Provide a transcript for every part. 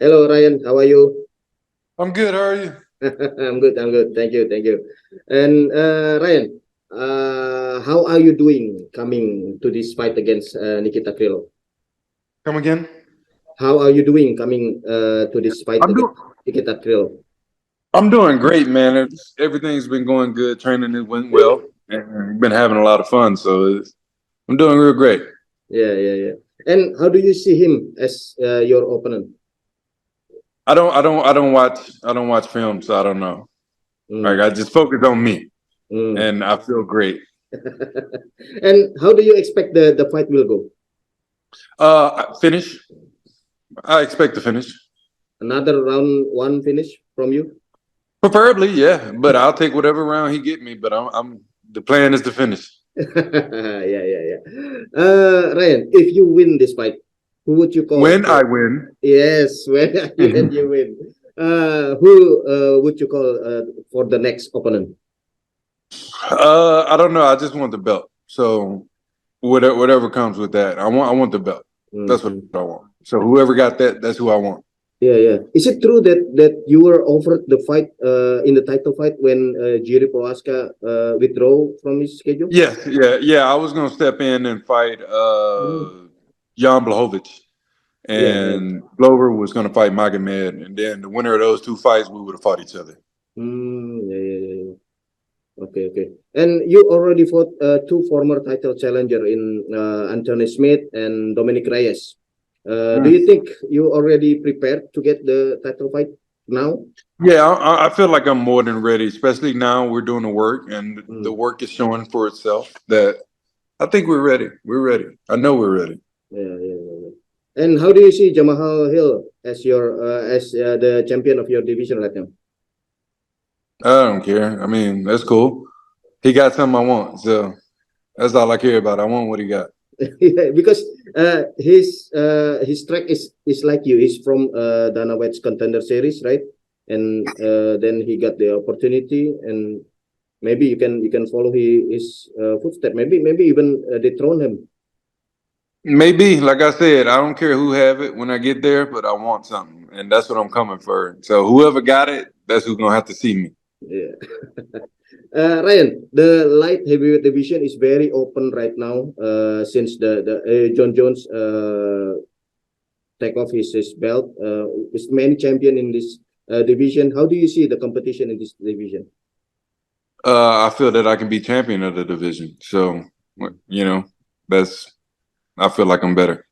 Hello, Ryan. How are you? I'm good. How are you? I'm good. I'm good. Thank you. Thank you. And Ryan, how are you doing coming to this fight against Nikita Krylov? Come again? How are you doing coming to this fight I'm doing. against Nikita Krylov? I'm doing great, man. Everything's been going good. Training it went well, and we've been having a lot of fun. I'm doing real great. Yeah, yeah, yeah. And how do you see him as your opponent? I don't watch film, so I don't know. Like Mm, I just focus on me, mm. and I feel great. And how do you expect the fight will go? Finish. I expect to finish. Another round one finish from you? Preferably, yeah. But I'll take whatever round he get me. But I'm the plan is to finish. Yeah, yeah, yeah. Ryan, if you win this fight, who would you call? When I win, Yes, when you win, who would you call for the next opponent? I don't know. I just want the belt. So whatever comes with that, I want the belt. That's what Mhm. I want. So whoever got that, that's who I want. Yeah, yeah. Is it true that you were offered the fight in the title fight when Jiri Prohaska withdraw from his schedule? Yeah. I was gonna step in and fight Mm. Jan Blachowicz, Yeah, yeah. and Glover was gonna fight Magomed, and then the winner of those two fights, we would have fought each other. Yeah, yeah, yeah, yeah. Okay, okay. And you already fought two former title challenger in Anthony Smith and Dominic Reyes. Do you Mm. think you already prepared to get the title fight now? Yeah, I feel like I'm more than ready, especially now we're doing the work, and the Mm. work is showing for itself. That I think we're ready. We're ready. I know we're ready. Yeah, yeah, yeah, yeah. And how do you see Jamahal Hill as your as the champion of your division right now? I don't care. I mean, that's cool. He got something I want, so that's all I care about. I want what he got. Yeah, because his track is like you. He's from Dana White's Contender Series, right? And then he got the opportunity, and maybe you can follow his footstep. Maybe even dethrone him. Maybe, like I said, I don't care who have it when I get there, but I want something, and that's what I'm coming for. So whoever got it, that's who's gonna have to see me. Yeah. Ryan, the light heavyweight division is very open right now since the John Jones take off his belt. Is many champion in this division. How do you see the competition in this division? I feel that I can be champion of the division, so you know, that's. I feel like I'm better.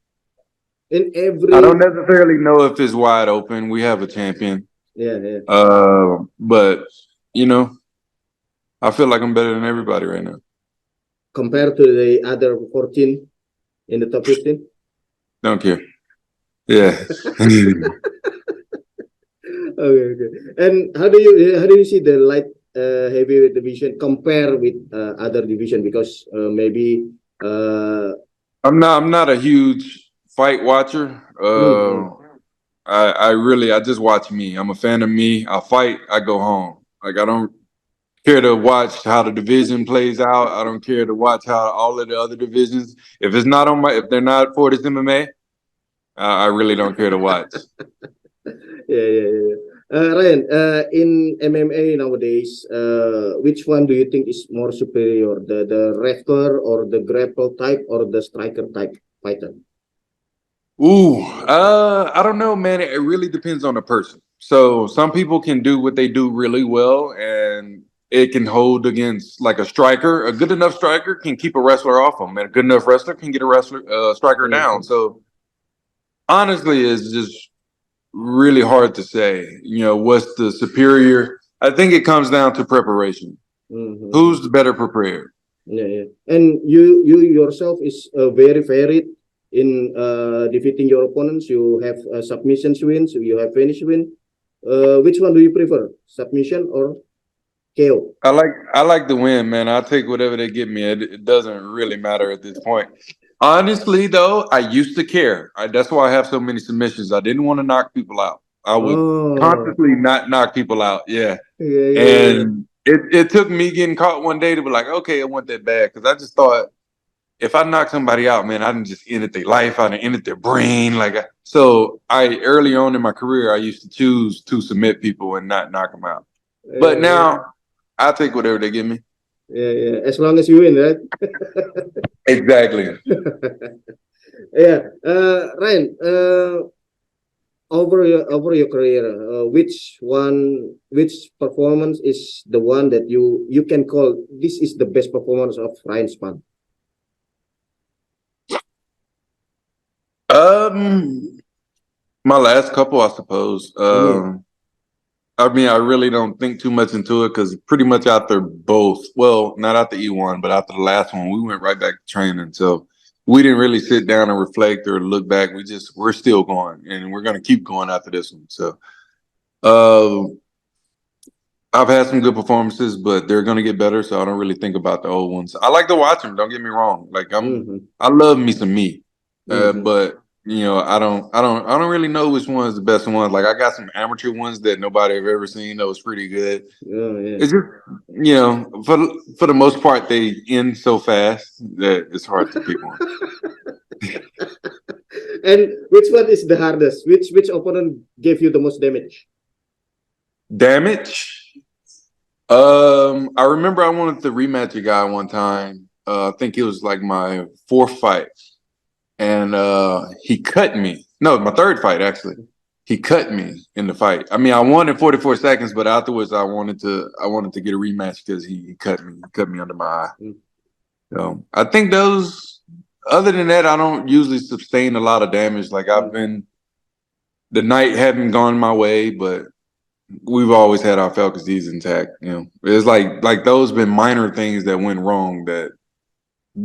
In I every don't necessarily know if it's wide open. We have a champion, Yeah, yeah. but you know, I feel like I'm better than everybody right now. Compared to the other 14 in the top 15. Don't care. Yeah. Okay, okay. And how do you see the light heavyweight division compare with other division? Because maybe I'm not a huge fight watcher. mm, I just watch me. I'm a fan of me. I fight, I go home. Like I don't care to watch how the division plays out. I don't care to watch how all of the other divisions. If they're not for this MMA, I really don't care to watch. yeah, yeah, yeah. Ryan, in MMA nowadays, which one do you think is more superior, the wrestler or the grapple type or the striker type fighter? Ooh, I don't know, man. It really depends on the person. So some people can do what they do really well, and it can hold against like a striker. A good enough striker can keep a wrestler off them, and a good enough wrestler can get a striker down. Mhm. So honestly, it's just really hard to say. You know, what's the superior? I think it comes down to preparation. Mhm. Who's the better prepared? Yeah, yeah. And you yourself is very varied in defeating your opponents. You have submissions wins, you have finish win. Which one do you prefer? Submission or KO? I like the win, man. I'll take whatever they give me. It doesn't really matter at this point. Honestly, though, I used to care. That's why I have so many submissions. I didn't want to knock people out. I would Oh, consciously not knock people out. Yeah, yeah, yeah, yeah. and it took me getting caught one day to be like, okay, it wasn't that bad because I just thought if I knock somebody out, man, I didn't just ended their life, I done ended their brain. So early on in my career, I used to choose to submit people and not knock them out. But now I'll take whatever they give me. Yeah. As long as you win, right? Exactly. Yeah. Ryan, over your career, which performance is the one that you can call this is the best performance of Ryan Spann? My last couple, I suppose. I mean, I really don't think too much into it because pretty much after both, well, not after E1, but after the last one, we went right back to training. So we didn't really sit down and reflect or look back. We're still going, and we're going to keep going after this one. So I've had some good performances, but they're going to get better. So I don't really think about the old ones. I like to watch them. Don't get me wrong. Like I love me some me, but you know, I don't really know which one is the best one. Like I got some amateur ones that nobody have ever seen that was pretty good. It's just, you know, for the most part, they end so fast that it's hard to pick one. And which one is the hardest? Which opponent gave you the most damage? Damage? I remember I wanted to rematch a guy one time. I think it was like my fourth fight. And he cut me. No, my third fight, actually. He cut me in the fight. I mean, I won in 44 seconds, but afterwards I wanted to get a rematch because he cut me. He cut me under my eye. So I think those, other than that, I don't usually sustain a lot of damage. Like the night hadn't gone my way, but we've always had our faculties intact. You know, it's like those been minor things that went wrong that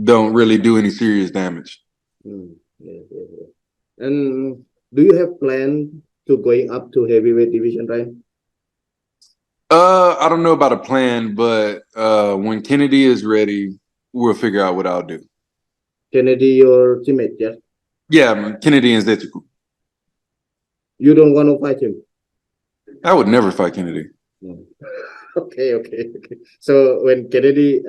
don't really do any serious damage. And do you have plan to going up to heavyweight division, Ryan? I don't know about a plan, but when Kennedy is ready, we'll figure out what I'll do. Kennedy, your teammate, yeah? Yeah, Kennedy and Zetuku. You don't want to fight him? I would never fight Kennedy. Okay. So when Kennedy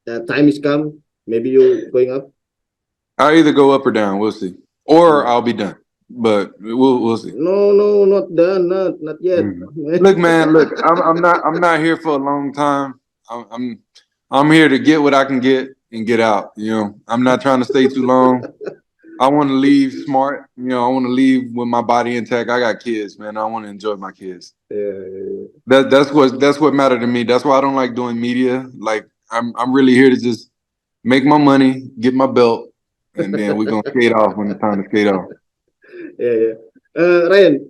time is come, maybe you going up? I'll either go up or down. We'll see. Or I'll be done. But we'll see. No, not done. Not yet. Look, man. Look, I'm not here for a long time. I'm here to get what I can get and get out. You know, I'm not trying to stay too long. I want to leave smart. You know, I want to leave with my body intact. I got kids, man. I want to enjoy my kids. That's what mattered to me. That's why I don't like doing media. Like I'm really here to just make my money, get my belt, and then we're gonna skate off when it's time to skate off. Yeah. Ryan,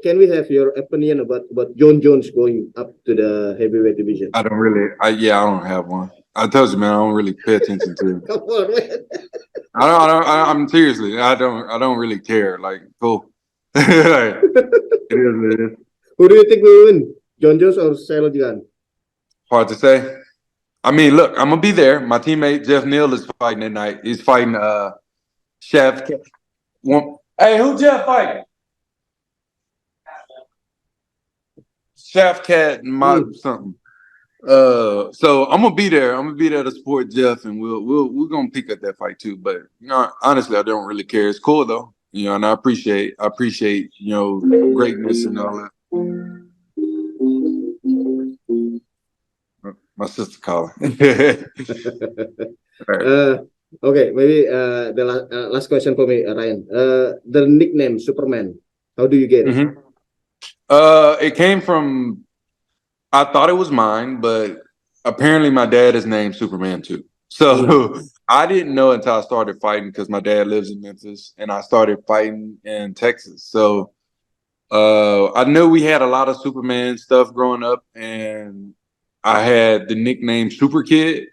can we have your opinion about John Jones going up to the heavyweight division? I don't have one. I told you, man, I don't really pay attention to it. Come on, man. I'm seriously, I don't really care. Like, cool. Like, it is what it is. Who do you think will win, John Jones or Salojian? Hard to say. I mean, look, I'm gonna be there. My teammate Jeff Neal is fighting that night. He's fighting Chef. Hey, who Jeff fighting? Chef Cat and something. So I'm gonna be there. I'm gonna be there to support Jeff, and we're gonna peek at that fight too. But you know, honestly, I don't really care. It's cool though, you know, and I appreciate you know, greatness and all that. My sister calling. Right. Okay, maybe the last question for me, Ryan. The nickname Superman, how do you get it? It came from, I thought it was mine, but apparently my dad is named Superman too. So I didn't know until I started fighting because my dad lives in Memphis and I started fighting in Texas. So I knew we had a lot of Superman stuff growing up, and I had the nickname Super Kid,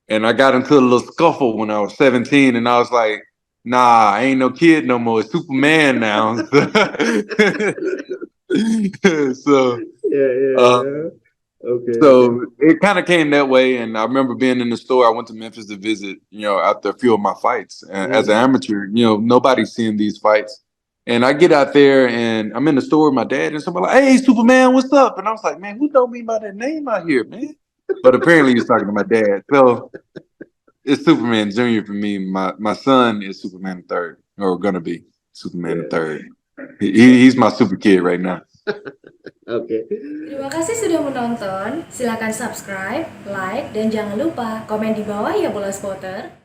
and I got into a little scuffle when I was 17, and I was like, nah, I ain't no kid no more. It's Superman now. So Okay. So it kind of came that way, and I remember being in the store. I went to Memphis to visit, you know, after a few of my fights. And as an amateur, you know, nobody's seeing these fights. And I get out there, and I'm in the store with my dad, and somebody like, "Hey, Superman, what's up?" And I was like, "Man, who know me by that name out here, man?" But apparently, he's talking to my dad. So it's Superman Junior for me. My son is Superman third, or gonna be Superman third. He's my super kid right now. Oke. Terima kasih sudah menonton. Silakan subscribe, like, dan jangan lupa komen di bawah ya Bola Spotter.